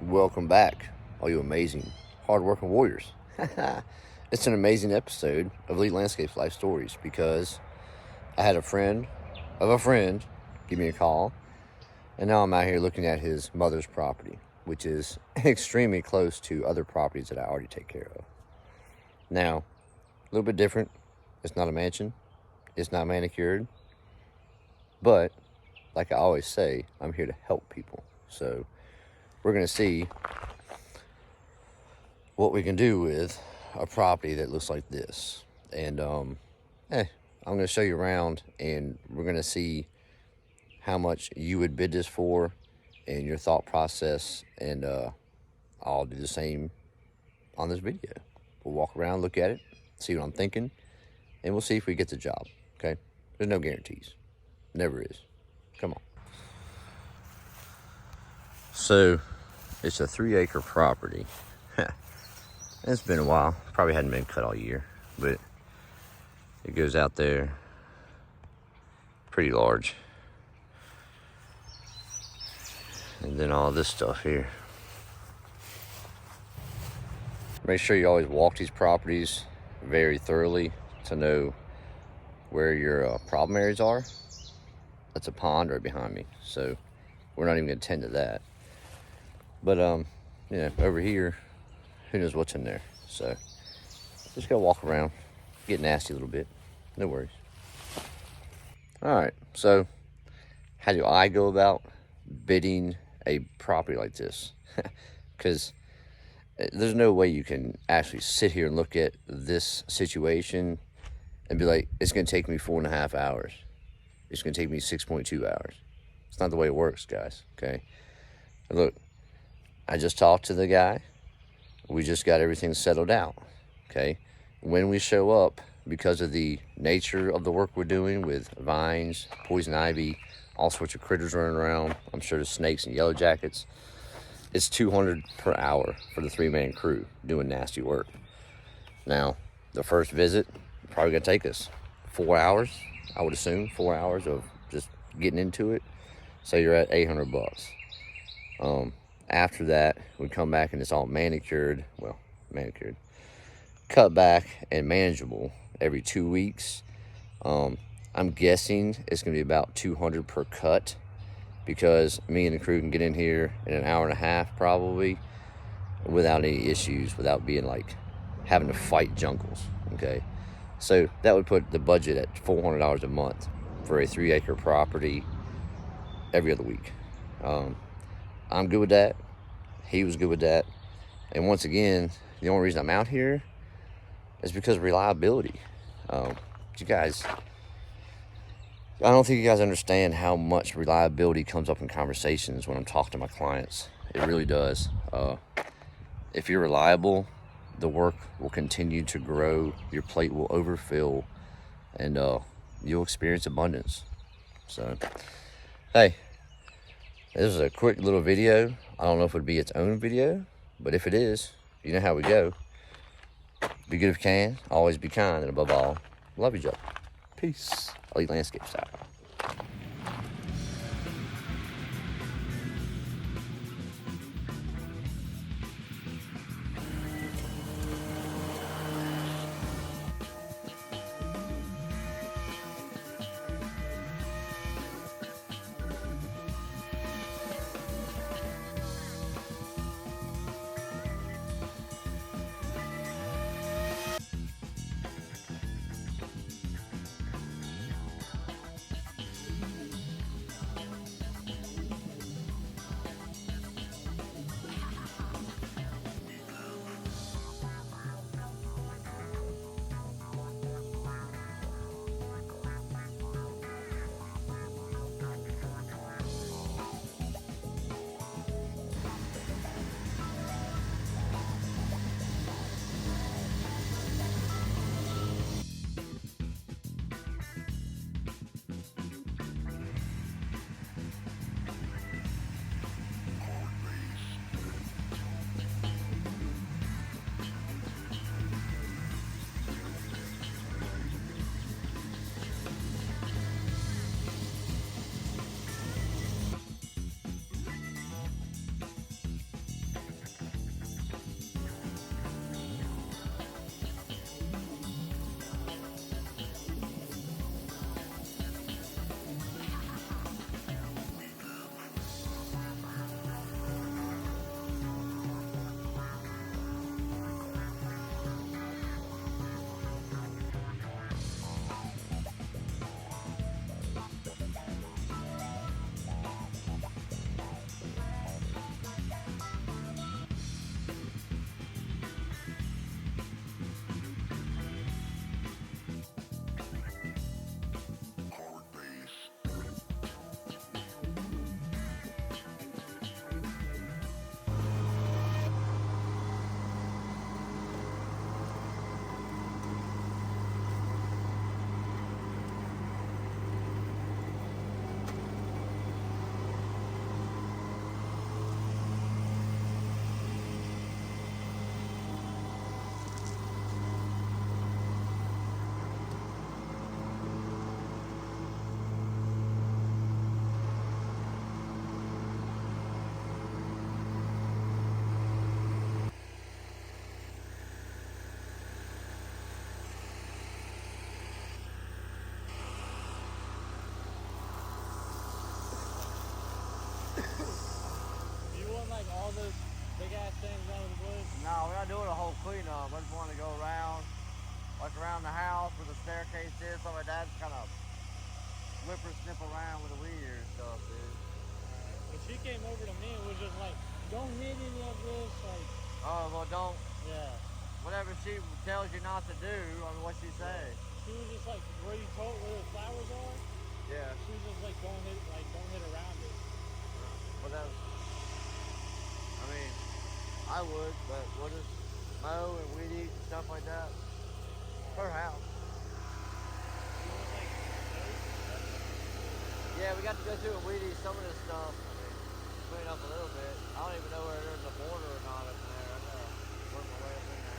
Welcome back, all you amazing, hard-working warriors. It's an amazing episode of Elite Landscapes Life Stories because I had a friend of a friend give me a call, and now I'm out here looking at his mother's property, which is extremely close to other properties that I already take care of. Now, a little bit different. It's not a mansion. It's not manicured. But, like I always say, I'm here to help people. So, we're going to see what we can do with a property that looks like this. And I'm going to show you around, and we're going to see how much you would bid this for and your thought process, and I'll do the same on this video. We'll walk around, look at it, see what I'm thinking, and we'll see if we get the job. Okay? There's no guarantees. Never is. Come on. So it's a 3-acre property. It's been a while. Probably hadn't been cut all year, but it goes out there pretty large. And then all this stuff here. Make sure you always walk these properties very thoroughly to know where your problem areas are. That's a pond right behind me, so we're not even going to tend to that. But over here, who knows what's in there. So just go walk around, get nasty a little bit, no worries. All right, so how do I go about bidding a property like this? Because there's no way you can actually sit here and look at this situation and be like, it's going to take me 4.5 hours. It's going to take me 6.2 hours. It's not the way it works, guys, okay? And look, I just talked to the guy. We just got everything settled out, okay? When we show up, because of the nature of the work we're doing with vines, poison ivy, all sorts of critters running around, I'm sure there's snakes and yellow jackets, it's $200 per hour for the 3-man crew doing nasty work. Now, the first visit, probably gonna take us 4 hours, I would assume, 4 hours of just getting into it. So you're at $800. After that, we come back and it's all manicured, cut back and manageable every 2 weeks. I'm guessing it's gonna be about $200 per cut, because me and the crew can get in here in an hour and a half probably without any issues, without being like having to fight jungles, okay? So that would put the budget at $400 a month for a 3-acre property every other week. I'm good with that. He was good with that. And once again, the only reason I'm out here is because of reliability. You guys, I don't think you guys understand how much reliability comes up in conversations when I'm talking to my clients. It really does. If you're reliable, the work will continue to grow, your plate will overfill, and you'll experience abundance. So, hey, this is a quick little video. I don't know if it would be its own video, but if it is, you know how we go. Be good if you can, always be kind, and above all, love each other. Peace. Elite Landscapes out. those big ass things around the woods? No, we're not doing a whole cleanup. I just want to go around, like around the house where the staircase is, stuff like that. Just kind of snip around with the weed eater and stuff, dude. But she came over to me and was just like, don't hit any of this, like. Oh, well, don't. Yeah. Whatever she tells you not to do, I mean, what'd she say? She was just like, where the flowers are? Yeah. She was just like, don't hit around it. Well, that's, I mean, I would, but we'll just mow and weed eat and stuff like that. Her house. Yeah, we got to go through and weed eat some of this stuff. I mean, clean up a little bit. I don't even know whether there's a border or not up in there. I gotta work my way up in there.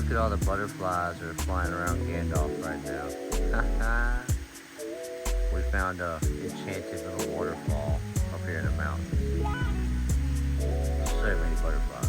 look at all the butterflies that are flying around Gandalf right now. We found a enchanted little waterfall up here in the mountains. So many butterflies.